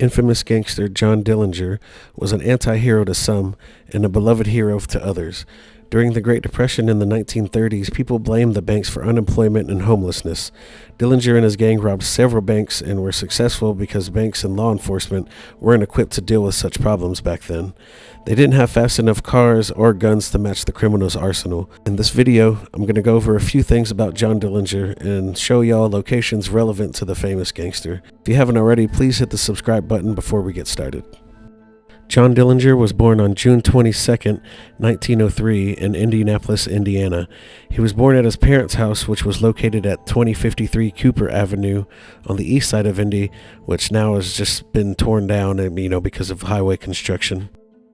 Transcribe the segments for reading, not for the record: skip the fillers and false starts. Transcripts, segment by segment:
Infamous gangster John Dillinger was an anti-hero to some and a beloved hero to others. During the Great Depression in the 1930s, people blamed the banks for unemployment and homelessness. Dillinger and his gang robbed several banks and were successful because banks and law enforcement weren't equipped to deal with such problems back then. They didn't have fast enough cars or guns to match the criminals' arsenal. In this video, I'm going to go over a few things about John Dillinger and show y'all locations relevant to the famous gangster. If you haven't already, please hit the subscribe button before we get started. John Dillinger was born on June 22, 1903 in Indianapolis, Indiana. He was born at his parents' house, which was located at 2053 Cooper Avenue on the east side of Indy, which now has just been torn down, because of highway construction.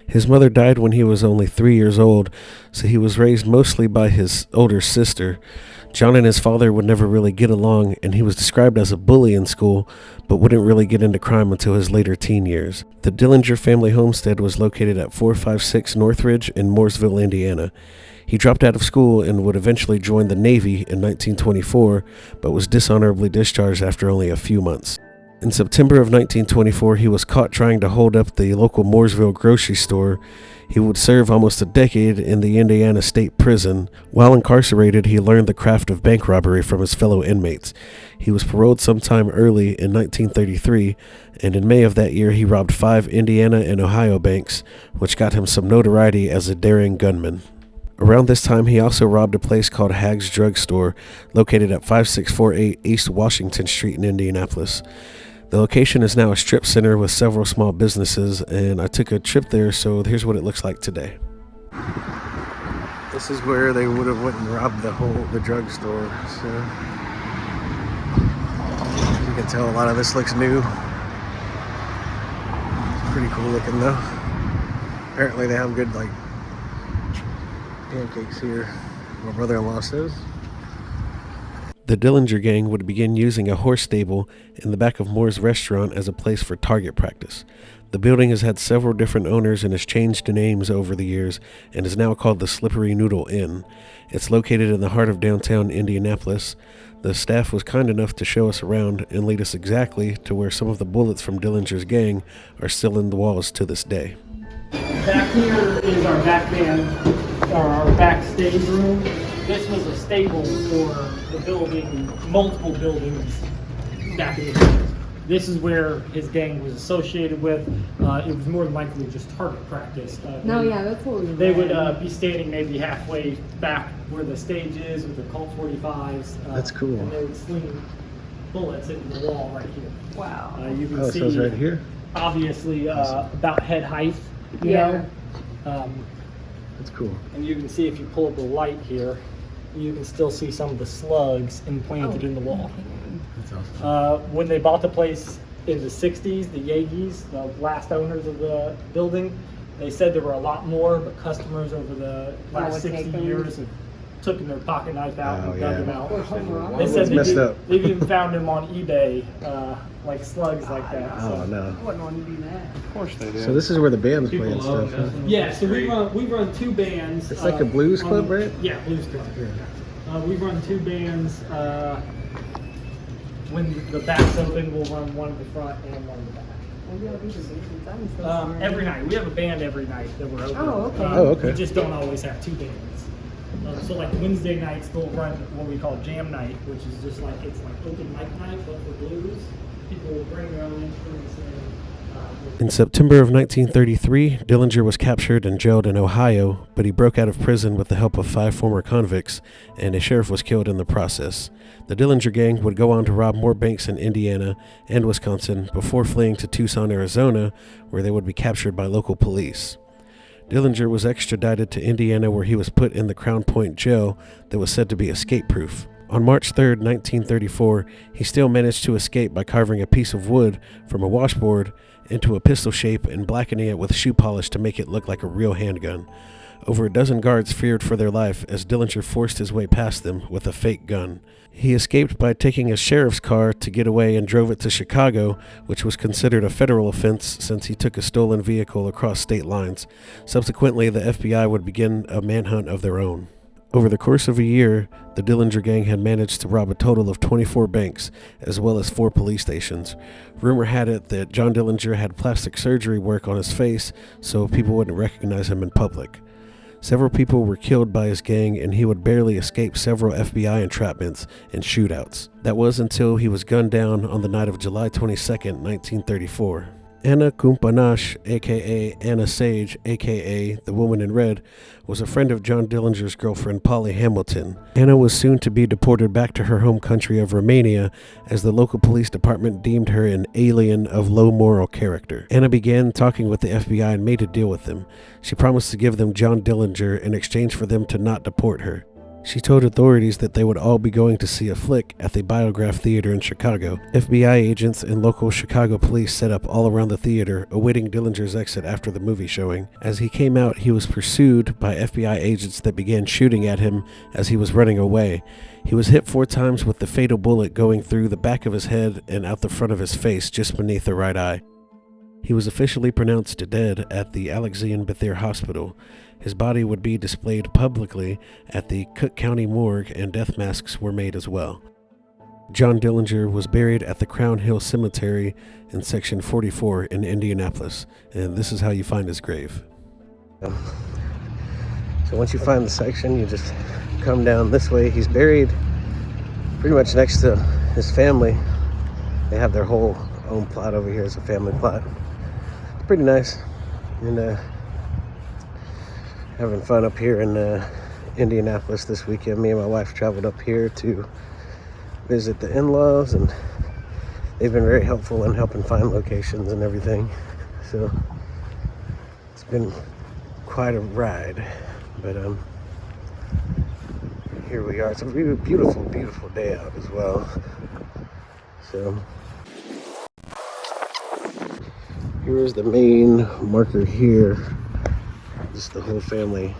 His mother died when he was only 3 years old, so he was raised mostly by his older sister. John and his father would never really get along, and he was described as a bully in school, but wouldn't really get into crime until his later teen years. The Dillinger family homestead was located at 456 Northridge in Mooresville, Indiana. He dropped out of school and would eventually join the Navy in 1924, but was dishonorably discharged after only a few months. In September of 1924, he was caught trying to hold up the local Mooresville grocery store. He would serve almost a decade in the Indiana State Prison. While incarcerated, he learned the craft of bank robbery from his fellow inmates. He was paroled sometime early in 1933, and in May of that year, he robbed 5 Indiana and Ohio banks, which got him some notoriety as a daring gunman. Around this time, he also robbed a place called Hagg's Drug Store, located at 5648 East Washington Street in Indianapolis. The location is now a strip center with several small businesses, and I took a trip there, so here's what it looks like today. This is where they would have went and robbed the drugstore. So you can tell a lot of this looks new. It's pretty cool looking though. Apparently they have good pancakes here, my brother-in-law says. The Dillinger gang would begin using a horse stable in the back of Moore's restaurant as a place for target practice. The building has had several different owners and has changed names over the years and is now called the Slippery Noodle Inn. It's located in the heart of downtown Indianapolis. The staff was kind enough to show us around and lead us exactly to where some of the bullets from Dillinger's gang are still in the walls to this day. Back here is our back band, or our backstage room. This was a stable for the building, multiple buildings back in the day. This is where his gang was associated with. It was more than likely just target practice. That's what we did. They would be standing maybe halfway back where the stage is with the Colt 45s. That's cool. And they would sling bullets into the wall right here. Wow. You can see so it's right here? Obviously about head height, you know. That's cool. And you can see if you pull up the light here, you can still see some of the slugs implanted in the wall. That's awesome. When they bought the place in the 60s, the Yankees, the last owners of the building, they said there were a lot more, but customers over the last 60 years have taken their pocket knife out and dug them out. They said they've even found them on eBay, like slugs like that. Oh, no. I wouldn't want to do that. Of course they do. So this is where the band's play and stuff, huh? Yeah, so we run 2 bands. It's like a blues club, right? Yeah, blues club. We run 2 bands. When the back's open, we'll run one in the front and one in the back. Every night. We have a band every night that we're open. Okay. We just don't always have 2 bands. So like Wednesday nights, they'll run what we call jam night, which is just like, it's like open mic night, but for blues. People will bring their own instruments in September of 1933, Dillinger was captured and jailed in Ohio, but he broke out of prison with the help of 5 former convicts, and a sheriff was killed in the process. The Dillinger gang would go on to rob more banks in Indiana and Wisconsin before fleeing to Tucson, Arizona, where they would be captured by local police. Dillinger was extradited to Indiana, where he was put in the Crown Point jail that was said to be escape-proof. On March 3, 1934, he still managed to escape by carving a piece of wood from a washboard into a pistol shape and blackening it with shoe polish to make it look like a real handgun. Over a dozen guards feared for their life as Dillinger forced his way past them with a fake gun. He escaped by taking a sheriff's car to get away and drove it to Chicago, which was considered a federal offense since he took a stolen vehicle across state lines. Subsequently, the FBI would begin a manhunt of their own. Over the course of a year, the Dillinger gang had managed to rob a total of 24 banks, as well as 4 police stations. Rumor had it that John Dillinger had plastic surgery work on his face so people wouldn't recognize him in public. Several people were killed by his gang, and he would barely escape several FBI entrapments and shootouts. That was until he was gunned down on the night of July 22, 1934. Anna Kumpanash, aka Anna Sage, aka the Woman in Red, was a friend of John Dillinger's girlfriend Polly Hamilton. Anna was soon to be deported back to her home country of Romania, as the local police department deemed her an alien of low moral character. Anna began talking with the FBI and made a deal with them. She promised to give them John Dillinger in exchange for them to not deport her. She told authorities that they would all be going to see a flick at the Biograph Theater in Chicago. FBI agents and local Chicago police set up all around the theater, awaiting Dillinger's exit after the movie showing. As he came out, he was pursued by FBI agents that began shooting at him as he was running away. He was hit 4 times with the fatal bullet going through the back of his head and out the front of his face just beneath the right eye. He was officially pronounced dead at the Alexian Bethel Hospital. His body would be displayed publicly at the Cook County morgue, and death masks were made as well. John Dillinger was buried at the Crown Hill Cemetery in Section 44 in Indianapolis, and this is how you find his grave. So once you find the section, you just come down this way. He's buried pretty much next to his family. They have their whole own plot over here as a family plot. It's pretty nice. And having fun up here in Indianapolis this weekend. Me and my wife traveled up here to visit the in-laws, and they've been very helpful in helping find locations and everything. So it's been quite a ride, but here we are. It's a beautiful, beautiful day out as well. So here is the main marker here. Just the whole family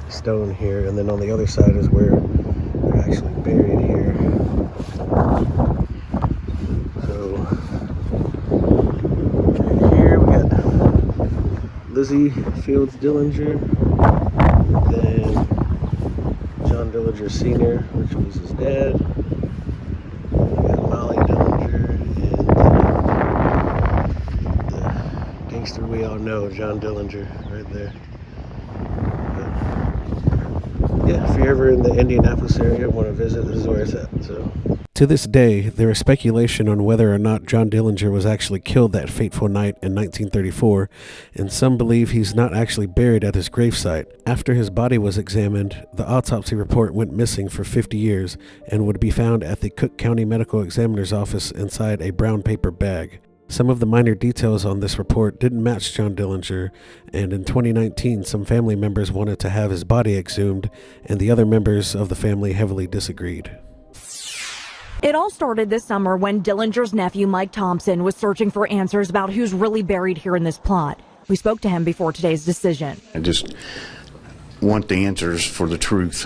stone here, and then on the other side is where they're actually buried here. So right here we got Lizzie Fields Dillinger, then John Dillinger Sr., which was his dad. We got Molly Dillinger, and the gangster we all know, John Dillinger, right there. Yeah, if you're ever in the Indianapolis area and want to visit, this is where it's at. So, to this day, there is speculation on whether or not John Dillinger was actually killed that fateful night in 1934, and some believe he's not actually buried at his gravesite. After his body was examined, the autopsy report went missing for 50 years and would be found at the Cook County Medical Examiner's office inside a brown paper bag. Some of the minor details on this report didn't match John Dillinger, and in 2019, some family members wanted to have his body exhumed, and the other members of the family heavily disagreed. It all started this summer when Dillinger's nephew, Mike Thompson, was searching for answers about who's really buried here in this plot. We spoke to him before today's decision. I just want the answers for the truth.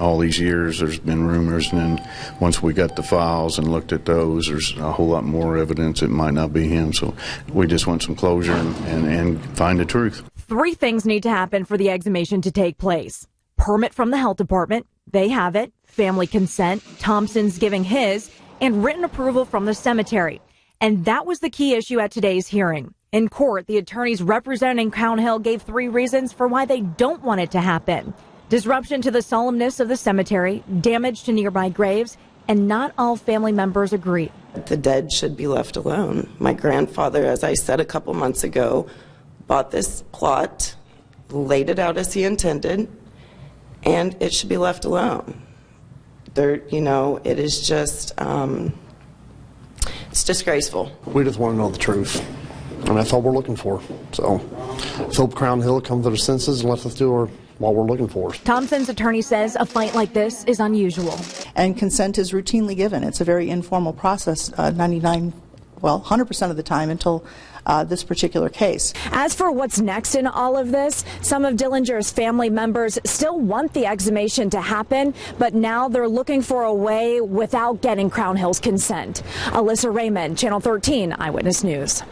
All these years there's been rumors, and then once we got the files and looked at those, there's a whole lot more evidence it might not be him. So we just want some closure and find the truth. 3 things need to happen for the exhumation to take place. Permit from the health department, they have it. Family consent, Thompson's giving his, and written approval from the cemetery. And that was the key issue at today's hearing. In court, the attorneys representing Crown Hill gave 3 reasons for why they don't want it to happen. Disruption to the solemnness of the cemetery, damage to nearby graves, and not all family members agree. The dead should be left alone. My grandfather, as I said a couple months ago, bought this plot, laid it out as he intended, and it should be left alone. It is just, it's disgraceful. We just want to know the truth, and that's all we're looking for. So, let's hope Crown Hill comes to their senses and lets us do what we're looking for. Thompson's attorney says a fight like this is unusual. And consent is routinely given. It's a very informal process, 100% of the time until this particular case. As for what's next in all of this, some of Dillinger's family members still want the exhumation to happen, but now they're looking for a way without getting Crown Hill's consent. Alyssa Raymond, Channel 13 Eyewitness News.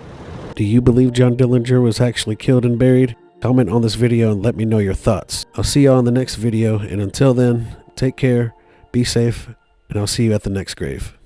Do you believe John Dillinger was actually killed and buried? Comment on this video and let me know your thoughts. I'll see y'all in the next video, and until then, take care, be safe, and I'll see you at the next grave.